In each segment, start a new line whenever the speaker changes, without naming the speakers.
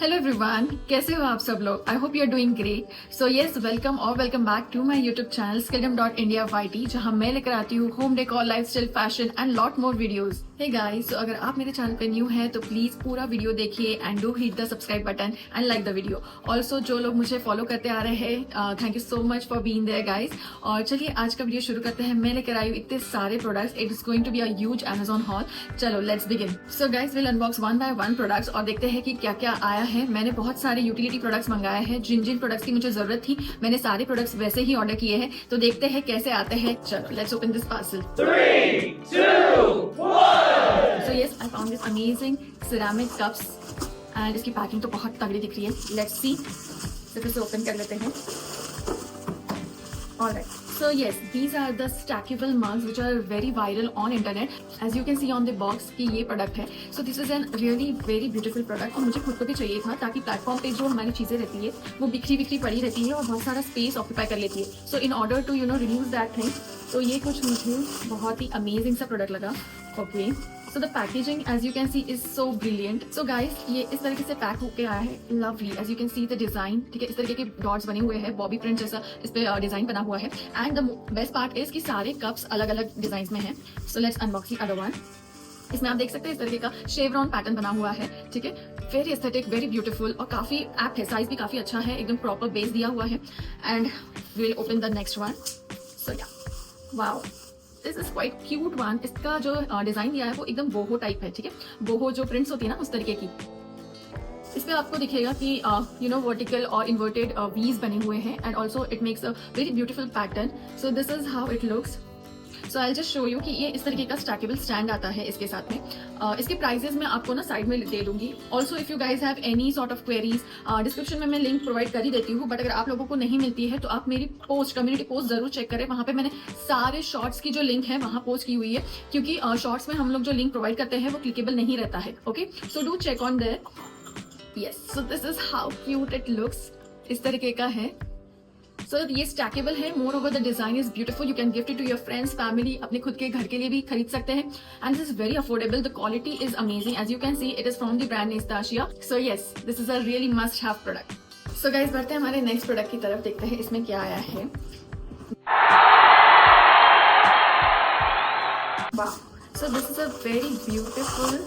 Hello everyone, कैसे हो आप सब लोग? I hope you are doing great. So yes, welcome back to my YouTube channel skilldom.india.yt, जहां मैं लेकर आती हूँ home decor, lifestyle, fashion and lot more videos. Hey guys, so अगर आप मेरे चैनल पे न्यू हैं तो प्लीज पूरा वीडियो देखिए and do hit the subscribe button and like the video. Also जो लोग मुझे फॉलो करते आ रहे हैं, thank you so much for being there guys. और चलिए आज का वीडियो शुरू करते हैं। मैं लेकर आई हूँ इतने सारे products, it is going to be a huge Amazon haul. चलो let's begin. So guys, will unbox one by one products और देखते हैं कि क्या क्या आया है। मैंने बहुत सारे यूटिलिटी प्रोडक्ट्स मंगाए हैं, जिन जिन प्रोडक्ट्स की मुझे जरूरत थी मैंने सारे प्रोडक्ट्स वैसे ही ऑर्डर किए हैं। तो देखते हैं कैसे आते हैं। चलो let's open this parcel.
3, 2, 1.
So yes, I found this amazing ceramic cups and इसकी पैकिंग तो बहुत तगड़ी दिख रही है। लेट्स सी, तो इसे ओपन कर लेते हैं। Alright, so yes, these are the stackable mugs which are very viral on internet. As you can see on the box कि ये प्रोडक्ट है। So this is an really very beautiful product और मुझे खुद को भी चाहिए था, ताकि प्लेटफॉर्म पे जो हमारी चीज़ें रहती है वो बिखरी पड़ी रहती है और बहुत सारा स्पेस ऑक्यूपाई कर लेती है। So in order to reduce that thing, तो ये कुछ मुझे बहुत ही अमेजिंग सा प्रोडक्ट लगा। Okay, so the packaging as you can see is so brilliant. So guys, ये इस तरीके से पैक होके आया है, lovely. As you can see the design, ठीक है, इस तरीके के डॉट्स बने हुए हैं, बॉबी प्रिंट जैसा इस पे डिजाइन बना हुआ है। And the best part is कि सारे कप्स अलग अलग डिजाइन में हैं। So let's unbox the other one. इसमें आप देख सकते हैं इस तरीके का शेवरॉन पैटर्न बना हुआ है, ठीक है, वेरी एस्थेटिक, वेरी ब्यूटीफुल और काफी ऐप है, साइज भी काफी अच्छा है, एकदम प्रॉपर बेस दिया हुआ है। And we will open the next one. So yeah, wow, this is quite cute one. इसका जो डिजाइन दिया है वो एकदम बोहो टाइप है, ठीक है, बोहो जो प्रिंट्स होती है ना उस तरीके की। इस पे आपको दिखेगा कि वर्टिकल और इन्वर्टेड वीज बने हुए हैं and also it makes a very beautiful pattern. So this is how it looks. So I just show you कि ये इस तरीके का स्टैकेबल स्टैंड आता है इसके साथ में। इसके प्राइजेस मैं आपको ना साइड में दे दूंगी। Also if you guys have any sort of queries, description में मैं लिंक प्रोवाइड कर ही देती हूँ, बट अगर आप लोगों को नहीं मिलती है तो आप मेरी पोस्ट, कम्युनिटी पोस्ट जरूर चेक करें। वहाँ पे मैंने सारे शॉर्ट्स की जो लिंक है वहाँ पोस्ट की हुई है, क्योंकि शॉर्ट्स में हम लोग जो लिंक प्रोवाइड करते हैं वो क्लिकेबल नहीं रहता है। Okay, so do check on there. Yes, so this is how cute it looks. इस तरीके का है। सो ये स्टैकेबल है। Moreover the design is beautiful. You can gift it to your friends, family, अपने खुद के घर के लिए भी खरीद सकते हैं। And this is very affordable. The quality is amazing. As you can see it is from the brand Nestasia. So yes, this is a really must have product. So guys, बढ़ते हैं हमारे नेक्स्ट प्रोडक्ट की तरफ, देखते हैं इसमें क्या आया है। वाह, सो this is a very beautiful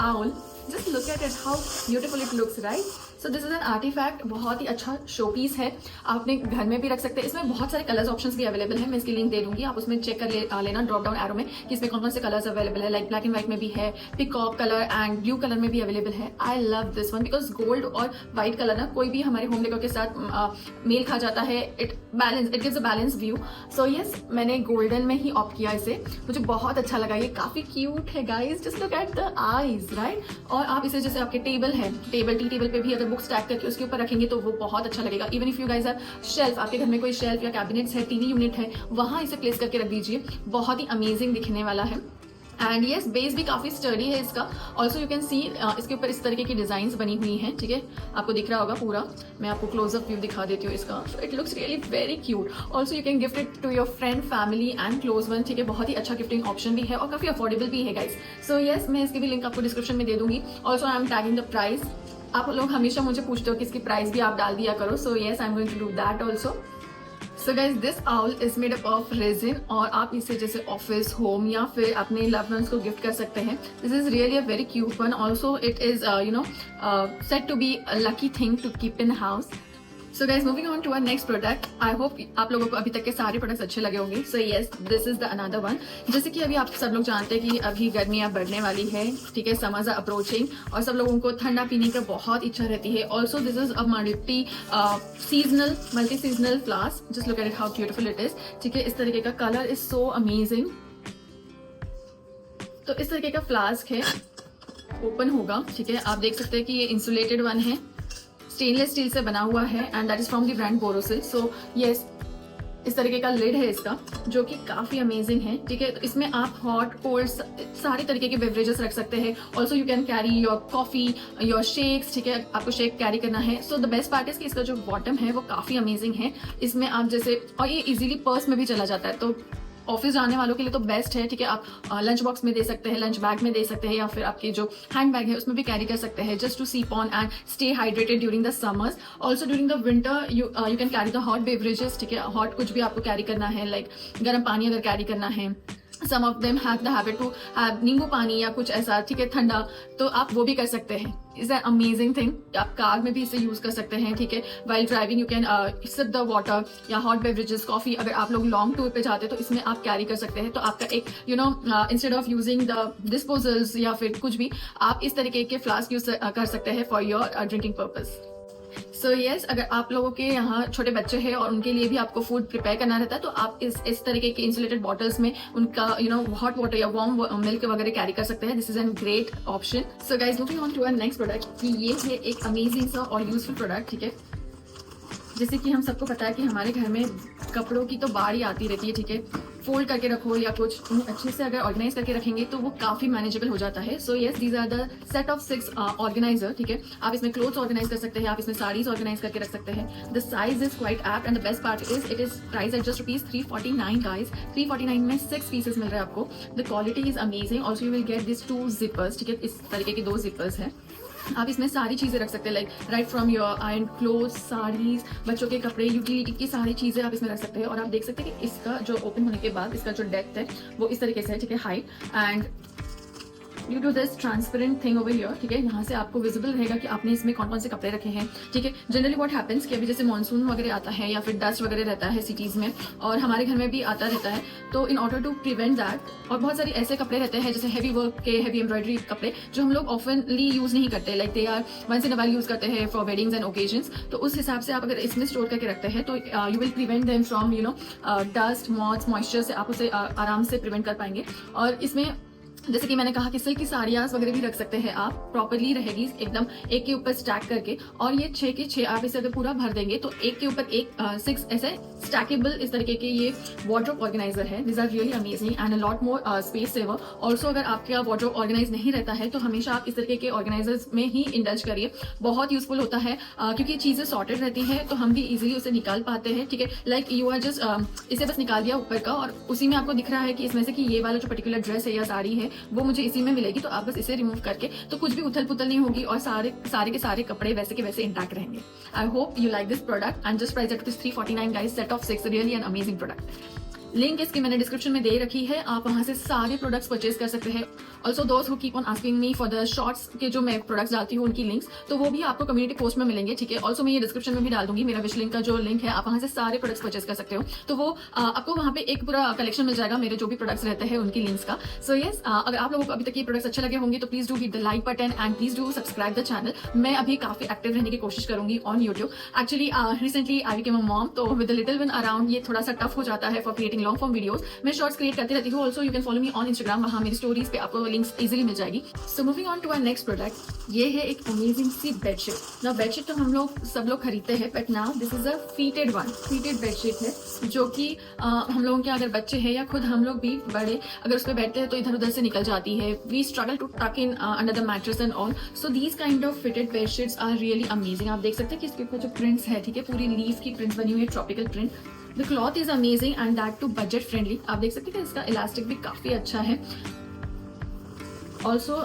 owl. Just look at it, how beautiful it looks, right? So this is an artifact, बहुत ही अच्छा शो पीस है, आप अपने घर में भी रख सकते हैं। इसमें बहुत सारे कलर्स ऑप्शंस भी अवेलेबल है, मैं इसकी लिंक दे दूंगी, आप उसमें चेक कर लेना ड्रॉप डाउन एरो में कि इसमें कौन कौन से कलर्स अवेलेबल है। लाइक ब्लैक एंड व्हाइट में भी है, peacock colour and blue colour में भी अवेलेबल है। I love this one because gold और व्हाइट कलर ना कोई भी हमारे होम डेकोर के साथ मेल खा जाता है। It gives a balance view. So yes, मैंने गोल्डन में ही ऑप्ट किया इसे, मुझे बहुत अच्छा लगा। ये काफी क्यूट है guys, just look at the eyes, right? और आप इसे जैसे आपके टेबल है, टी टेबल पे भी अगर बुक स्टैक करके उसके ऊपर रखेंगे तो वो बहुत अच्छा लगेगा। Even if you guys have shelf, आपके घर में कोई शेल्फ या कैबिनेट्स है, टीवी यूनिट है, वहां इसे प्लेस करके रख दीजिए, बहुत ही अमेजिंग दिखने वाला है। एंड यस, बेस भी काफी स्टर्डी है इसका। ऑल्सो यू कैन सी इसके ऊपर इस तरीके की डिजाइन बनी हुई हैं, ठीक है, आपको दिख रहा होगा पूरा। मैं आपको क्लोजअप व्यू दिखा देती हूँ इसका। It looks really very cute. Also you can gift it to your friend, family and close one, ठीक है, बहुत ही अच्छा गिफ्टिंग ऑप्शन भी है और काफी अफोर्डेबल भी है गाइज। सो यस, मैं इसकी भी लिंक आपको डिस्क्रिप्शन में दे दूंगी। Also I am tagging the price. आप लोग हमेशा मुझे पूछते हो कि इसकी प्राइस भी आप डाल दिया करो। So yes, I am going to do that also. So guys, this owl is made up of resin और आप इसे जैसे ऑफिस, होम या फिर अपने लव्ड वंस को गिफ्ट कर सकते हैं। This is really a very cute one. Also it is set to be a lucky thing to keep in house. So guys, moving on to our next product. I hope आप लोगों को अभी तक के सारे प्रोडक्ट्स अच्छे लगे होंगे। सो yes, this is the another one. जैसे कि अभी आप सब लोग जानते हैं कि अभी गर्मियां बढ़ने वाली है, ठीक है, समर्स आर अप्रोचिंग और सब लोगों को ठंडा पीने का बहुत इच्छा रहती है। Also this is a multi seasonal flask. Just look at it, how beautiful it is, ठीक है, इस तरीके का कलर इज सो अमेजिंग। तो इस तरीके का फ्लास्क है, ओपन होगा, ठीक है, आप देख सकते हैं कि ये इंसुलेटेड वन है, स्टेनलेस स्टील से बना हुआ है and that is from the brand Borosil. So yes, इस तरीके का लिड है इसका, जो कि काफी अमेजिंग है, ठीक है। तो इसमें आप हॉट, कोल्ड, सारे तरीके के बेवरेजेस रख सकते हैं। Also you can carry your coffee, your shakes, ठीक है, आपको शेक कैरी करना है। So the best part is कि इसका जो बॉटम है वो काफी अमेजिंग है। इसमें आप जैसे, और ये इजीली पर्स में भी चला जाता है, तो ऑफिस जाने वालों के लिए तो बेस्ट है, ठीक है। आप लंच बॉक्स में दे सकते हैं, लंच बैग में दे सकते हैं, या फिर आपके जो हैंड बैग है उसमें भी कैरी कर सकते हैं, जस्ट टू सीप on and stay hydrated during the summers. Also during the winter you can carry the hot beverages, ठीक है। हॉट कुछ भी आपको कैरी करना है, लाइक गर्म पानी अगर कैरी करना है, some of them have the habit to have nimbu pani या कुछ ऐसा, ठीक है, ठंडा, तो आप वो भी कर सकते हैं। Is an amazing thing. आप कार में भी इसे यूज कर सकते हैं, ठीक है। While driving you can sip the water या हॉट बेवरेजेस, कॉफी, अगर आप लोग लॉन्ग टूर पे जाते हैं तो इसमें आप कैरी कर सकते हैं। तो आपका एक instead of using the disposals या फिर कुछ भी, आप इस तरीके के फ्लास्क यूज कर सकते हैं for your drinking purpose. So yes, अगर आप लोगों के यहाँ छोटे बच्चे हैं और उनके लिए भी आपको फूड प्रिपेयर करना रहता है तो आप इस तरीके के इंसुलेटेड बॉटल्स में उनका हॉट वाटर या वार्म मिल्क वगैरह कैरी कर सकते हैं। This is an great option. So guys, moving on to our next product, कि ये है एक अमेजिंग सा और यूजफुल प्रोडक्ट, ठीक है। जैसे कि हम सबको पता है कि हमारे घर में कपड़ों की तो बाढ़ आती रहती है, ठीक है। फोल्ड करके रखो या कुछ उन्हें अच्छे से अगर ऑर्गेनाइज करके रखेंगे तो वो काफी मैनेजेबल हो जाता है। So yes, these are the set of 6 organiser, ठीक है। आप इसमें क्लोथ्स ऑर्गेनाइज कर सकते हैं, आप इसमें साड़ीज ऑर्गेनाइज करके रख सकते हैं। The size is quite apt and the best part is it is price at just ₹349 guys. 349 में 6 पीसेस मिल रहे हैं आपको। The quality is amazing. Also you will get this 2 zippers, ठीक है। इस तरीके के 2 जिपर्स हैं। आप इसमें सारी चीजें रख सकते हैं, like right from your iron clothes, saris, बच्चों के कपड़े, यूटिलिटी की सारी चीजें आप इसमें रख सकते हैं। और आप देख सकते हैं कि इसका जो ओपन होने के बाद इसका जो डेप्थ है वो इस तरीके से है, ठीक है, height, and due to this transparent thing over here, ठीक है, यहाँ से आपको विजिबल रहेगा कि आपने इसमें कौन कौन से कपड़े रखे हैं, ठीक है। जनरली व्हाट हैपेंस कि अभी जैसे मानसून वगैरह आता है या फिर डस्ट वगैरह रहता है सिटीज में, और हमारे घर में भी आता रहता है, तो in order to prevent that, और बहुत सारे ऐसे कपड़े रहते हैं जैसे हैवी वर्क के, हैवी एम्ब्रॉयडरी कपड़े जो हम लोग ऑफनली यूज नहीं करते, like they are once in a while use करते हैं फॉर वेडिंग्स एंड ओकेजन्स। तो उस हिसाब से आप अगर इसमें स्टोर करके रखते हैं तो you will prevent them from dust, moths, moisture से आप उसे आराम से प्रिवेंट कर पाएंगे। और इसमें जैसे कि मैंने कहा कि सिल्क की साड़ियाँ वगैरह भी रख सकते हैं आप, प्रॉपरली रहेगी एकदम एक के ऊपर स्टैक करके। और ये 6 के 6 आप इसे अगर पूरा भर देंगे तो एक के ऊपर एक 6 ऐसे स्टैकेबल इस तरीके के ये वार्डरोब ऑर्गेनाइजर है। This are really amazing and a lot more space saver. Also अगर आपका वार्डरोब ऑर्गेनाइज नहीं रहता है तो हमेशा आप इस तरीके के ऑर्गेनाइजर्स में ही इंडल्ज करिए, बहुत यूजफुल होता है क्योंकि चीजें सॉर्टेड रहती है तो हम भी इजिली उसे निकाल पाते हैं, ठीक है। लाइक यू आर जस्ट इसे बस निकाल दिया ऊपर का और उसी में आपको दिख रहा है कि इसमें से कि ये वाला जो पर्टिकुलर ड्रेस है या साड़ी है वो मुझे इसी में मिलेगी, तो आप बस इसे रिमूव करके तो कुछ भी उथल पुथल नहीं होगी और सारे के सारे कपड़े वैसे के वैसे इंटैक्ट रहेंगे। I hope you like this product and just price at ₹349 guys, set of 6, really an amazing product. Link इसकी मैंने डिस्क्रिप्शन में दे रखी है, आप वहां से सारे प्रोडक्ट्स परचेज कर सकते हैं। ऑल्सो दोस्त who keep on asking me for the shorts के जो मैं प्रोडक्ट्स डालती हूँ उनकी लिंक्स, तो वो भी आपको कम्युनिटी पोस्ट में मिलेंगे, ठीक है। ऑल्सो मैं ये डिस्क्रिप्शन में भी डाल दूंगी, मेरा विश लिंक का जो लिंक है, आप वहां से सारे प्रोडक्ट्स परचेज कर सकते हो। तो वो आपको वहां पे एक पूरा कलेक्शन मिल जाएगा मेरे जो भी प्रोडक्ट्स रहते हैं उनकी लिंक्स का। सो यस, अगर आप लोगों को अभी तक ये प्रोडक्ट्स अच्छे लगे होंगे तो please do hit the like button and please do subscribe the channel. मैं अभी काफी एक्टिव रहने की कोशिश करूंगी on YouTube. Actually recently I became a mom, तो with the little one around ये थोड़ा सा टफ हो जाता है for creating long form videos. मैं शॉर्ट्स क्रिएट करती रहती हूँ। Also you can follow me on Instagram, वहाँ मेरी स्टोरीज पे आपको लिंक्स इजीली मिल जाएगी। So moving on to our next product, ये है एक अमेजिंग सी बेडशीट। ना बेडशीट तो हम लोग सब लोग खरीदते हैं, but now this is a fitted one, fitted bedsheet है जो कि हम लोगों के अगर बच्चे हैं या खुद हम लोग भी बड़े अगर उस पर बैठते हैं तो इधर उधर से निकल जाती है। We struggle to tuck in under the mattress and all. So these kind of fitted bedsheets are really amazing. आप देख सकते हैं कि इसके ऊपर जो प्रिंट्स है, ठीक है, पूरी लीफ की प्रिंट्स बनी हुई है, tropical print. The cloth is amazing and that too budget friendly. आप देख सकते हैं कि इसका इलास्टिक भी काफी अच्छा है। Also,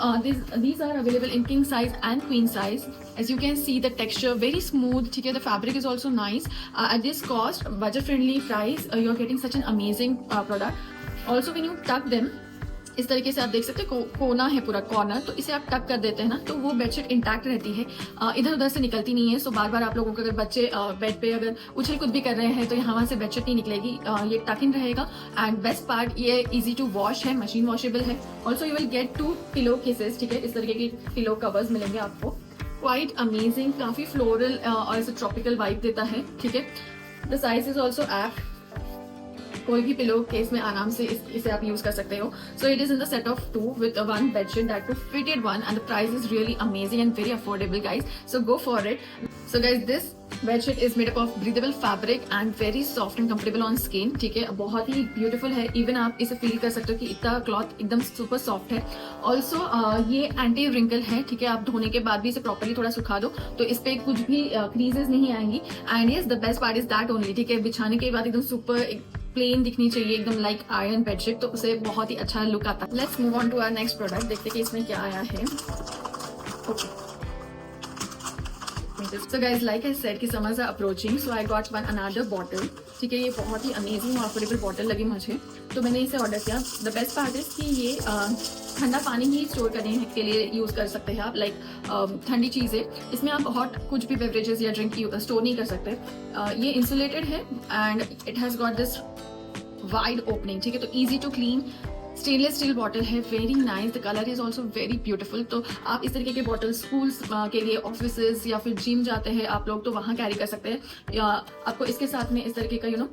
these are available in king size and queen size. As you can see, the texture very smooth. ठीक है, the fabric is also nice. At this cost, budget friendly price, you are getting such an amazing product. Also, when you tuck them, इस तरीके से आप देख सकते हैं कोना है पूरा कॉर्नर, तो इसे आप टक कर देते हैं ना तो वो बेडशीट इंटैक्ट रहती है, इधर उधर से निकलती नहीं है। सो बार बार आप लोगों को अगर बच्चे बेड पे अगर उछल कूद भी कर रहे हैं तो यहाँ से बेडशीट नहीं निकलेगी, ये टक इन रहेगा। एंड बेस्ट पार्ट ये इजी टू वॉश है, मशीन वॉशेबल है। Also you will gate 2 pillow cases, ठीक है, इस तरीके की पिलो कवर्स मिलेंगे आपको। क्वाइट अमेजिंग, काफी फ्लोरल और ऐसे ट्रॉपिकल वाइब देता है, ठीक है। The size is also apt, कोई भी पिलो केस में आराम से इसे आप यूज कर सकते हो। So it is in the set of 2 with 1 bedsheet, that too fitted one, and the price is really amazing and very affordable guys, so go for it. So guys, this bedsheet is made up of breathable fabric and very soft and comfortable on skin, ठीक है, बहुत ही beautiful है। Even आप इसे feel कर सकते हो कि इतना क्लॉथ एकदम सुपर सॉफ्ट है। ऑल्सो ये एंटी रिंकल है, ठीक है, आप धोने के बाद भी इसे प्रॉपरली थोड़ा सुखा दो तो इस पे कुछ भी क्रीजेस नहीं आएंगी। And yes, the best part is that only, ठीक है, बिछाने के बाद एकदम सुपर प्लेन दिखनी चाहिए एकदम लाइक आयरन बेडशीट, तो उसे बहुत ही अच्छा लुक आता है। Let's move on to our next product. देखते कि इसमें क्या आया है। Okay, so guys, like I said कि summers are approaching, so I got one another bottle। ठीक है, ये बहुत ही अमेजिंग और अफोर्डेबल बॉटल लगी मुझे, तो मैंने इसे ऑर्डर किया। द बेस्ट पार्ट इज कि ये ठंडा पानी ही स्टोर करने के लिए यूज़ कर सकते हैं आप, लाइक ठंडी चीज़ें। इसमें आप हॉट कुछ भी बेवरेजेस या ड्रिंक स्टोर नहीं कर सकते। ये इंसुलेटेड है and it has got this wide opening. ठीक है, तो easy to clean stainless steel bottle है, very nice. The colour is also very beautiful. तो आप इस तरीके के बॉटल स्कूल्स के लिए, ऑफिसेज या फिर जिम जाते हैं आप लोग, तो वहाँ कैरी कर सकते हैं। या आपको इसके साथ में इस तरीके का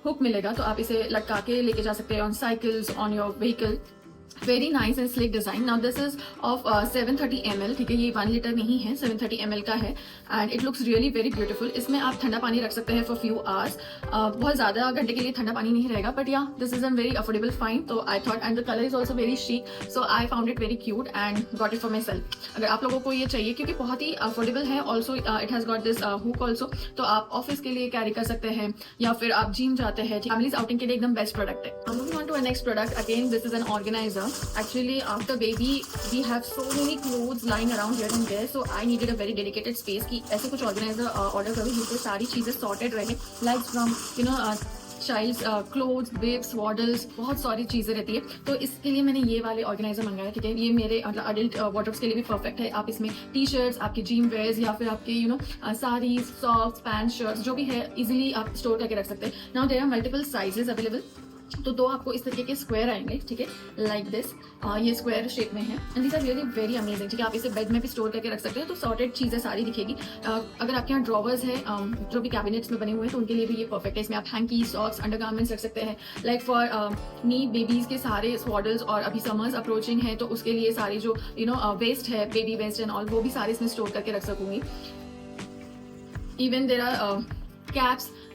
हुक मिलेगा, तो आप इसे लटका के लेके जा सकते हैं on cycles, on your vehicle. Very nice and slick design. Now this is of 730 ml। ठीक है, ये 1 लीटर नहीं है, 730 ml का है and it looks really very beautiful. इसमें आप ठंडा पानी रख सकते हैं फॉर फ्यू आवर्स। बहुत ज्यादा घंटे के लिए ठंडा पानी नहीं रहेगा, but yeah this is an very affordable fine. तो I thought, and the colour is also very chic, so I found it very cute and got it for myself. अगर आप लोगों को ये चाहिए, क्योंकि बहुत ही अफोर्डेबल है, also it has got this hook also, तो आप ऑफिस के लिए कैरी कर सकते हैं या फिर आप जिम जाते हैं, फैमिलीज आउटिंग के लिए एकदम बेस्ट प्रोडक्ट है। Moving on to a next product, again this is an organiser. Actually after baby we have so many clothes lying around here and there, so I needed a very dedicated space कि ऐसे कुछ organiser order करूँ जिससे सारी चीज़ें sorted रहे, like from child's clothes, bibs, swaddles, बहुत सारी चीज़ें रहती है। तो इसके लिए मैंने ये वाले ऑर्गेनाइजर मंगाया। ठीक है, ये मेरे अडल्ट वार्डरोब्स के लिए भी परफेक्ट है। आप इसमें टी शर्ट्स, आपके जिम वेयर्स या फिर आपके साड़ीज, सॉक्स, पैंट, शर्ट्स जो भी है, इजीली आप स्टोर करके रख सकते हैं। Now there are multiple sizes available. तो दो आपको इस तरीके के स्क्वायर आएंगे। ठीक है, लाइक दिस, ये स्क्वायर शेप में है and these are really very amazing. ठीक है, आप इसे बेड में भी स्टोर करके रख सकते हैं, तो सॉर्टेड चीज़ें सारी दिखेगी। अगर आपके यहाँ ड्रॉवर्स है जो भी कैबिनेट्स में बने हुए हैं, तो उनके लिए भी ये परफेक्ट है। इसमें आप हैंकी, सॉक्स, अंडरगारमेंट्स रख सकते हैं, लाइक फॉर नी बेबीज के सारे स्वॉडल्स, और अभी समर्स अप्रोचिंग है तो उसके लिए सारे जो वेस्ट है, बेबी वेस्ट एंड ऑल, वो भी सारे इसमें स्टोर करके रख सकूंगी। इवन देयर आर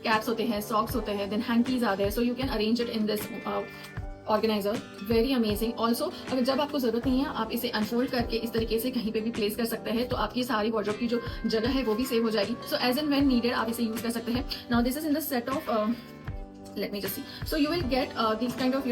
कैप्स होते हैं, सॉक्स होते हैं, then hankies are there, so you can arrange it in this organiser. Very amazing. Also अगर जब आपको जरूरत नहीं है, आप इसे अनफोल्ड करके इस तरीके से कहीं पे भी प्लेस कर सकते हैं, तो आपकी सारी वार्डरोब की जो जगह है वो भी सेव हो जाएगी। So as and when needed आप इसे यूज कर सकते हैं। Now this is in the set of, let me just see, so you will get this kind of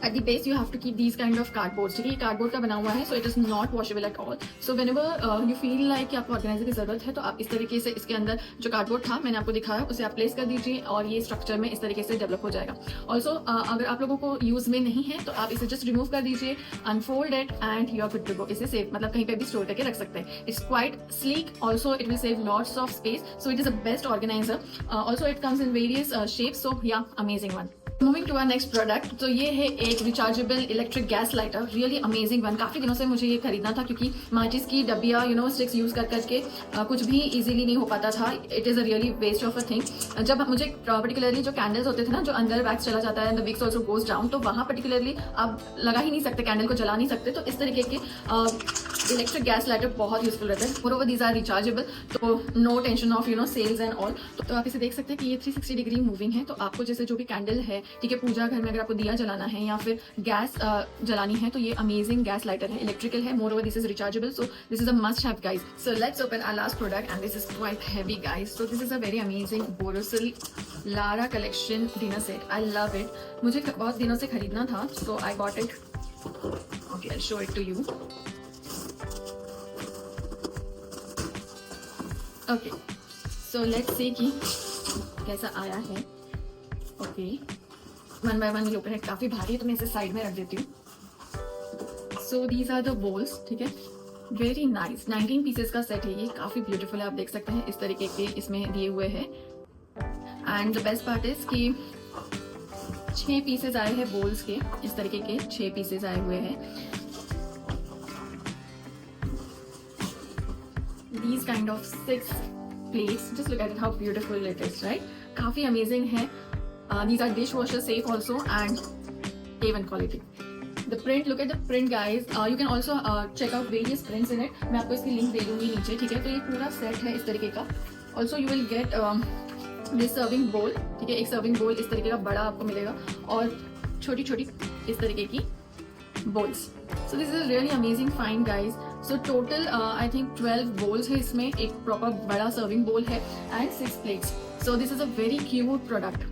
at the base you have to keep these kind of cardboards। ठीक है, cardboard का बना हुआ है, so it is not washable at all। so whenever you feel like कि आपको organiser की जरूरत है, तो आप इस तरीके से इसके अंदर जो कार्डबोर्ड था मैंने आपको दिखाया, उसे आप प्लेस कर दीजिए और ये स्ट्रक्चर में इस तरीके से डेवलप हो जाएगा। ऑल्सो अगर आप लोगों को यूज में नहीं है, तो आप इसे जस्ट रिमूव कर दीजिए, unfold it and you are good to go. इसे सेव मतलब कहीं पे भी स्टोर करके रख सकते हैं। It's quite sleek, also it will save lots of space, so it is a best organiser. Also it comes in various shapes, so yeah amazing one. Moving to our next product, तो ये है एक rechargeable electric gas lighter, really amazing one. काफ़ी दिनों से मुझे ये खरीदना था, क्योंकि माचिस की डब्बिया स्टिक्स यूज़ कर करके कुछ भी इजीली नहीं हो पाता था। It is a really waste of a thing. जब मुझे पर्टिकुलरली जो कैंडल्स होते थे ना, जो अंदर वैक्स चला जाता है, the wicks also goes down, तो वहाँ पर्टिकुलरली आप लगा ही नहीं सकते, कैंडल को जला नहीं सकते, तो इस तरीके के इलेक्ट्रिक गैस लाइटर बहुत यूजफुल रहता है। Moreover these are rechargeable, तो no tension of cells and all. तो आप इसे देख सकते हैं कि ये 360 डिग्री मूविंग है। तो आपको जैसे जो भी कैंडल है, ठीक है, पूजा घर में अगर आपको दिया जलाना है या फिर गैस जलानी है, तो ये अमेजिंग गैस लाइटर है, इलेक्ट्रिकल है, moreover this is rechargeable, so this is a must have guys. So let's open our last product and this is quite heavy guys. So this is a very amazing Borosil Lara collection dinner set. I love it, मुझे बहुत दिनों से खरीदना था, so I got it. Okay, I show it to you. Okay, so let's see कि कैसा आया है। Okay, one by one open है, काफ़ी भारी है तो मैं इसे साइड में रख देती हूँ। So these are the bowls. ठीक है, वेरी नाइस, 19 पीसेस का सेट है ये, काफ़ी ब्यूटीफुल है। आप देख सकते हैं इस तरीके के इसमें दिए हुए हैं। And the best part is कि 6 पीसेस आए हैं बोल्स के, इस तरीके के 6 पीसेस आए हुए हैं। These kind of 6 plates, just look at it, how beautiful it is, right? काफी amazing है। These are dishwasher safe also and A1 quality. The print, look at the print guys. You can also check out various prints in it. मैं आपको इसकी link दे दूंगी नीचे। ठीक है, तो ये पूरा सेट है इस तरीके का। Also you will get this serving bowl। ठीक है, एक सर्विंग बोल इस तरीके का बड़ा आपको मिलेगा और छोटी छोटी इस तरीके की bowls. So this is a really amazing find guys. So total I think 12 bowls है इसमें, एक प्रॉपर बड़ा सर्विंग बोल है and 6 plates. So this is a very cute product.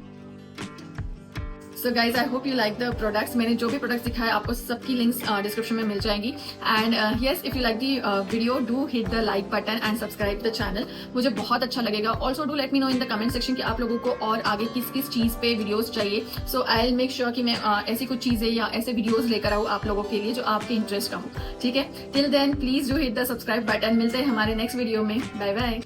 So guys I hope you like the products. मैंने जो भी products दिखाए आपको सबकी लिंक्स डिस्क्रिप्शन में मिल जाएंगी। And yes, if you like the video do hit the like button and subscribe the channel, मुझे बहुत अच्छा लगेगा। Also do let me know in the comment section कि आप लोगों को और आगे किस किस चीज पे वीडियोस चाहिए। सो आई विल मेक श्योर कि मैं ऐसी कुछ चीजें या ऐसे वीडियोस लेकर आऊँ आप लोगों के लिए जो आपके इंटरेस्ट का हो। ठीक है, till then please do hit the subscribe button. मिलते हैं हमारे नेक्स्ट वीडियो में। Bye bye.